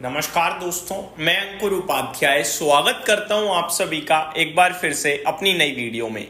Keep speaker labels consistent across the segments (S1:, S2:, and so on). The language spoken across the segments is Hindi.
S1: नमस्कार दोस्तों, मैं अंकुर उपाध्याय स्वागत करता हूं आप सभी का एक बार फिर से अपनी नई वीडियो में।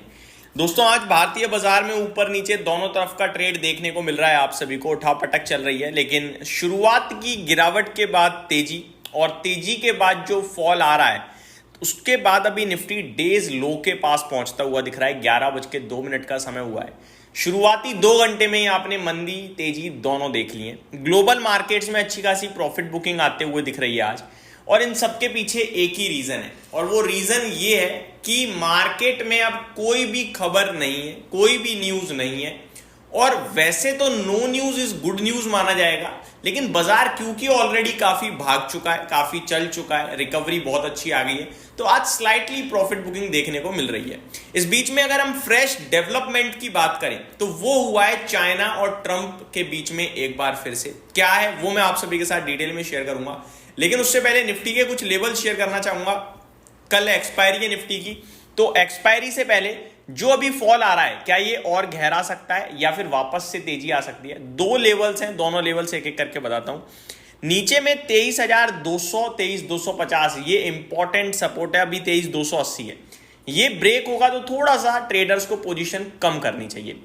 S1: दोस्तों, आज भारतीय बाजार में ऊपर नीचे दोनों तरफ का ट्रेड देखने को मिल रहा है। आप सभी को उठापटक चल रही है, लेकिन शुरुआत की गिरावट के बाद तेजी और तेजी के बाद जो फॉल आ रहा है उसके बाद अभी निफ्टी डेज लो के पास पहुंचता हुआ दिख रहा है। 11:02 का समय हुआ है। शुरुआती 2 घंटे में ही आपने मंदी तेजी दोनों देख लिए। ग्लोबल मार्केट्स में अच्छी खासी प्रॉफिट बुकिंग आते हुए दिख रही है आज, और इन सबके पीछे एक ही रीजन है, और वो रीजन ये है कि मार्केट में अब कोई भी खबर नहीं है, कोई भी न्यूज नहीं है। और वैसे तो no news is good news माना जाएगा, लेकिन बाजार क्योंकि ऑलरेडी काफी भाग चुका है, काफी चल चुका है, रिकवरी बहुत अच्छी आ गई है, तो आज स्लाइटली प्रॉफिट बुकिंग देखने को मिल रही है। इस बीच में अगर हम फ्रेश डेवलपमेंट की बात करें तो वो हुआ है चाइना और ट्रंप के बीच में एक बार फिर से। क्या है वो मैं आप सभी के साथ डिटेल में शेयर करूंगा, लेकिन उससे पहले निफ्टी के कुछ लेवल शेयर करना चाहूंगा। कल एक्सपायरी है निफ्टी की, तो एक्सपायरी से पहले जो अभी फॉल आ रहा है क्या ये और गहरा सकता है या फिर वापस से तेजी आ सकती है? दो लेवल्स हैं, दोनों लेवल से एक एक करके बताता हूं। नीचे में 23,200 23,250 ये इंपॉर्टेंट सपोर्ट है, अभी 23,280 है। ये ब्रेक होगा तो थोड़ा सा ट्रेडर्स को पोजीशन कम करनी चाहिए,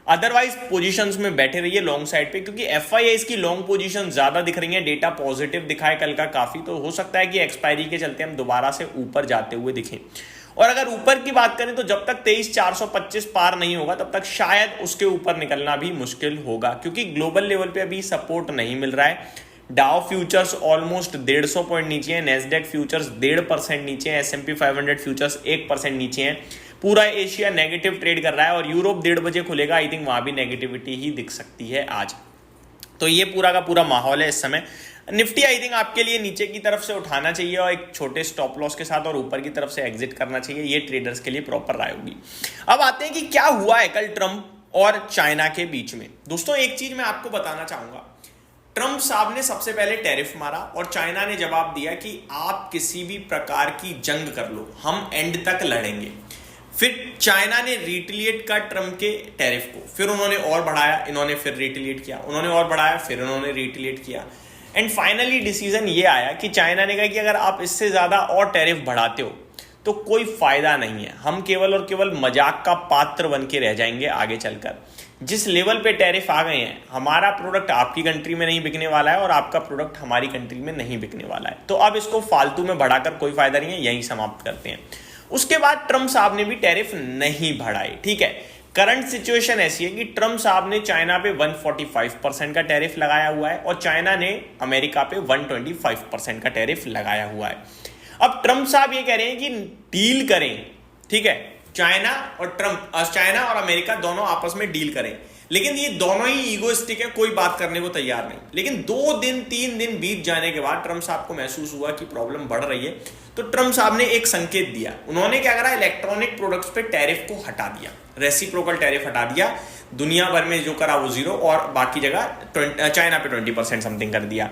S1: अदरवाइज पोजीशंस में बैठे रहिए लॉन्ग साइड पे, क्योंकि एफआईआईस की लॉन्ग पोजीशन ज्यादा दिख रही है। डेटा पॉजिटिव दिखाए कल का काफी, तो हो सकता है कि एक्सपायरी के चलते हम दोबारा से ऊपर जाते हुए दिखें। और अगर ऊपर की बात करें तो जब तक 23,425 पार नहीं होगा तब तक शायद उसके ऊपर निकलना भी मुश्किल होगा, क्योंकि ग्लोबल लेवल पे अभी सपोर्ट नहीं मिल रहा है। डाउ फ्यूचर्स ऑलमोस्ट 150 पॉइंट नीचे है, नेस्डेक फ्यूचर्स 1.5% नीचे है, S&P 500 फ्यूचर्स 1% नीचे है। पूरा एशिया नेगेटिव ट्रेड कर रहा है, और यूरोप 1:30 बजे खुलेगा, आई थिंक वहां भी नेगेटिविटी ही दिख सकती है आज। तो ये पूरा का पूरा माहौल है इस समय। निफ्टी आई थिंक आपके लिए नीचे की तरफ से उठाना चाहिए और एक छोटे स्टॉप लॉस के साथ, और ऊपर की तरफ से एग्जिट करना चाहिए। ये ट्रेडर्स के लिए प्रॉपर राय होगी। अब आते हैं कि क्या हुआ है कल ट्रंप और चाइना के बीच में। दोस्तों, एक चीज मैं आपको बताना चाहूंगा। ट्रंप साहब ने सबसे पहले टैरिफ मारा और चाइना ने जवाब दिया कि आप किसी भी प्रकार की जंग कर लो, हम एंड तक लड़ेंगे। फिर चाइना ने रिटेलिएट कर ट्रंप के टैरिफ को, फिर उन्होंने और बढ़ाया, इन्होंने फिर रिटेलिएट किया, उन्होंने और बढ़ाया, फिर उन्होंने रिटेलिएट किया। एंड फाइनली डिसीजन ये आया कि चाइना ने कहा कि अगर आप इससे ज्यादा और टैरिफ बढ़ाते हो तो कोई फायदा नहीं है, हम केवल और केवल मजाक का पात्र बन के रह जाएंगे आगे चलकर। जिस लेवल पे टैरिफ आ गए हैं, हमारा प्रोडक्ट आपकी कंट्री में नहीं बिकने वाला है और आपका प्रोडक्ट हमारी कंट्री में नहीं बिकने वाला है, तो अब इसको फालतू में बढ़ाकर कोई फायदा नहीं है, यहीं समाप्त करते हैं। उसके बाद ट्रंप साहब ने भी टैरिफ नहीं बढ़ाई। ठीक है, करंट सिचुएशन ऐसी है कि ट्रंप साहब ने चाइना पे 145% का टैरिफ लगाया हुआ है और चाइना ने अमेरिका पे 125% का टैरिफ लगाया हुआ है। अब ट्रंप साहब ये कह रहे हैं कि डील करें, ठीक है, चाइना और अमेरिका दोनों आपस में डील करें, लेकिन ये दोनों ही ईगोइस्टिक है, कोई बात करने को तैयार नहीं। लेकिन 2 दिन 3 दिन बीत जाने के बाद ट्रंप साहब को महसूस हुआ कि प्रॉब्लम बढ़ रही है, तो ट्रंप साहब ने एक संकेत दिया। उन्होंने क्या करा, इलेक्ट्रॉनिक प्रोडक्ट्स पे टैरिफ को हटा दिया, रेसिप्रोकल टैरिफ हटा दिया। दुनिया भर में जो करा वो 0 और बाकी जगह चाइना पे 20% समथिंग कर दिया।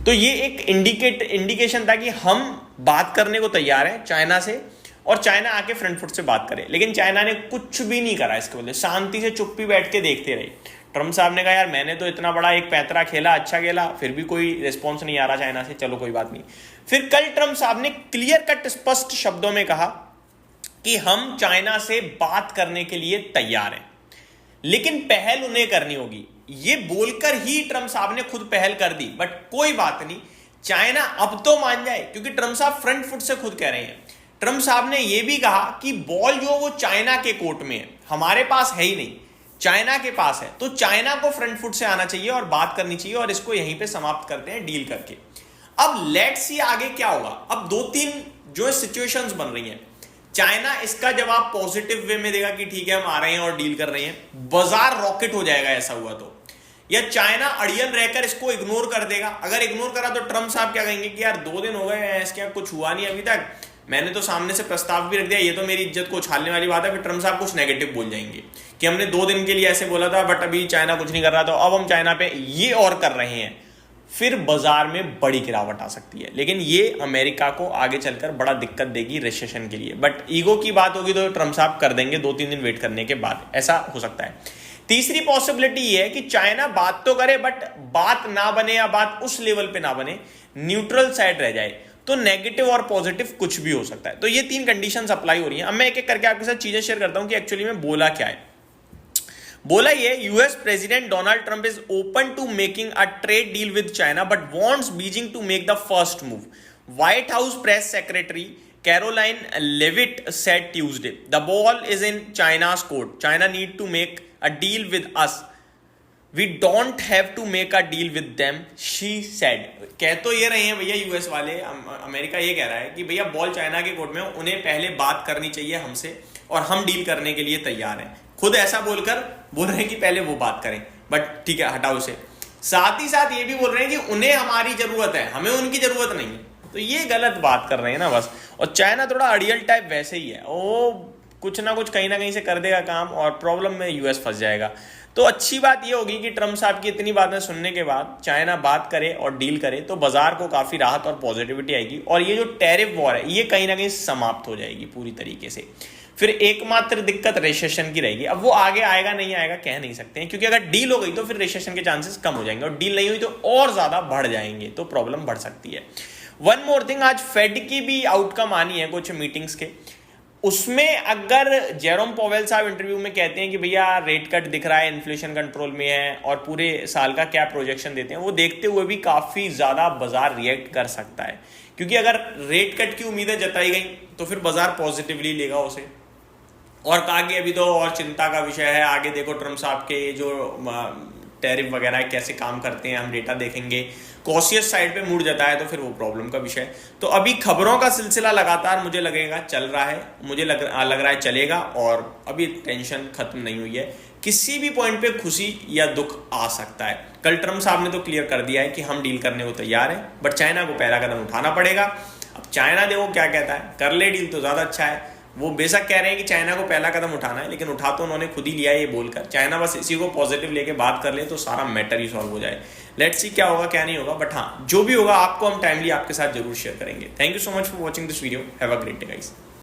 S1: तो ये एक इंडिकेशन था कि हम बात करने को तैयार हैं चाइना से, और चाइना आके फ्रंट फुट से बात करे। लेकिन चाइना ने कुछ भी नहीं करा इसके बदले, शांति से चुप्पी बैठ के देखते रहे। ट्रंप साहब ने कहा यार मैंने तो इतना बड़ा एक पैतरा खेला, अच्छा खेला, फिर भी कोई रिस्पॉन्स नहीं आ रहा चाइना से, चलो कोई बात नहीं। फिर कल ट्रंप साहब ने क्लियर कट स्पष्ट शब्दों में कहा कि हम चाइना से बात करने के लिए तैयार हैं, लेकिन पहल उन्हें करनी होगी। ये बोलकर ही ट्रंप साहब ने खुद पहल कर दी, बट कोई बात नहीं, चाइना अब तो मान जाए, क्योंकि ट्रंप साहब फ्रंट फुट से खुद कह रहे हैं। ट्रंप साहब ने यह भी कहा कि बॉल जो वो चाइना के कोर्ट में है, हमारे पास है ही नहीं, चाइना के पास है, तो चाइना को फ्रंट फुट से आना चाहिए और बात करनी चाहिए, और इसको यहीं पे समाप्त करते हैं डील करके। अब लेट्स सी आगे क्या होगा। अब 2-3 जो सिचुएशंस बन रही हैं, चाइना इसका जवाब पॉजिटिव वे में देगा कि ठीक है हम आ रहे हैं और डील कर रहे हैं, बाजार रॉकेट हो जाएगा ऐसा हुआ तो, या चाइना अड़ियल रहकर इसको इग्नोर कर देगा। अगर इग्नोर करा तो ट्रंप साहब क्या कहेंगे कि यार 2 दिन हो गए हैं, इसके कुछ हुआ नहीं अभी तक, मैंने तो सामने से प्रस्ताव भी रख दिया, ये तो मेरी इज्जत को उछालने वाली बात है। फिर ट्रंप साहब कुछ नेगेटिव बोल जाएंगे कि हमने 2 दिन के लिए ऐसे बोला था, बट अभी चाइना कुछ नहीं कर रहा था, अब हम चाइना पे ये और कर रहे हैं। फिर बाजार में बड़ी गिरावट आ सकती है, लेकिन ये अमेरिका को आगे चलकर बड़ा दिक्कत देगी रिसेशन के लिए। बट ईगो की बात होगी तो ट्रंप साहब कर देंगे 2-3 दिन वेट करने के बाद, ऐसा हो सकता है। तीसरी पॉसिबिलिटी ये है कि चाइना बात तो करे बट बात ना बने या बात उस लेवल पे ना बने, न्यूट्रल साइड रह जाए, तो नेगेटिव और पॉजिटिव कुछ भी हो सकता है। तो ये 3 कंडीशंस अप्लाई हो रही हैं। अब मैं एक एक करके आपके साथ चीजें शेयर करता हूं कि एक्चुअली में बोला क्या है। बोला ये, US president Donald Trump is open to making a trade deal with China but wants Beijing to make the first move. White house press secretary Caroline Leavitt said Tuesday, the ball is in China's court. China need to make a deal with us. We don't have to make a deal with them, she said. कह तो ये रहे हैं भैया यूएस वाले, अमेरिका ये कह रहा है कि भैया बॉल चाइना के कोर्ट में, उन्हें पहले बात करनी चाहिए हमसे और हम डील करने के लिए तैयार हैं। खुद ऐसा बोलकर बोल रहे हैं कि पहले वो बात करें, बट ठीक है हटाओ उसे। साथ ही साथ ये भी बोल रहे हैं कि उन्हें हमारी जरूरत है, हमें उनकी जरूरत नहीं। तो ये गलत बात कर रहे हैं ना बस। और चाइना थोड़ा अड़ियल टाइप वैसे ही है, वो कुछ ना कुछ कहीं ना कहीं से कर देगा काम और प्रॉब्लम में यूएस फंस जाएगा। तो अच्छी बात ये होगी कि ट्रम्प साहब की इतनी बातें सुनने के बाद चाइना बात करे और डील करे तो बाजार को काफी राहत और पॉजिटिविटी आएगी और ये जो टैरिफ वॉर है ये कहीं ना कहीं समाप्त हो जाएगी पूरी तरीके से। फिर एकमात्र दिक्कत रिसेशन की रहेगी। अब वो आगे आएगा नहीं आएगा कह नहीं सकते हैं, क्योंकि अगर डील हो गई तो फिर रिसेशन के चांसेस कम हो जाएंगे और डील नहीं हुई तो और ज्यादा बढ़ जाएंगे, तो प्रॉब्लम बढ़ सकती है। वन मोर थिंग, आज फेड की भी आउटकम आनी है कुछ मीटिंग्स के। उसमें अगर जेरोम पॉवेल साहब इंटरव्यू में कहते हैं कि भैया रेट कट दिख रहा है, इन्फ्लेशन कंट्रोल में है और पूरे साल का क्या प्रोजेक्शन देते हैं, वो देखते हुए भी काफी ज्यादा बाजार रिएक्ट कर सकता है। क्योंकि अगर रेट कट की उम्मीदें जताई गई तो फिर बाजार पॉजिटिवली लेगा उसे। और कहा कि अभी तो और चिंता का विषय है, आगे देखो ट्रम्प साहब के जो टैरिफ वगैरह कैसे काम करते हैं, हम डेटा देखेंगे। कॉशियस साइड पे मुड़ जाता है तो फिर वो प्रॉब्लम का विषय। तो अभी खबरों का सिलसिला लगातार मुझे लगेगा चल रहा है, मुझे लग रहा है चलेगा और अभी टेंशन खत्म नहीं हुई है। किसी भी पॉइंट पे खुशी या दुख आ सकता है। कल ट्रम्प साहब ने तो क्लियर कर दिया है कि हम डील करने को तैयार हैं, बट चाइना को पहला कदम उठाना पड़ेगा। अब चाइना देखो क्या कहता है, कर ले डील तो ज्यादा अच्छा है। वो बेशक कह रहे हैं कि चाइना को पहला कदम उठाना है, लेकिन उठा तो उन्होंने खुद ही लिया है ये बोलकर। चाइना बस इसी को पॉजिटिव लेके बात कर ले तो सारा मैटर ही सॉल्व हो जाए। लेट्स सी क्या होगा क्या नहीं होगा, बट हाँ जो भी होगा आपको हम टाइमली आपके साथ जरूर शेयर करेंगे। Thank you so much for watching this video. Have a great day guys.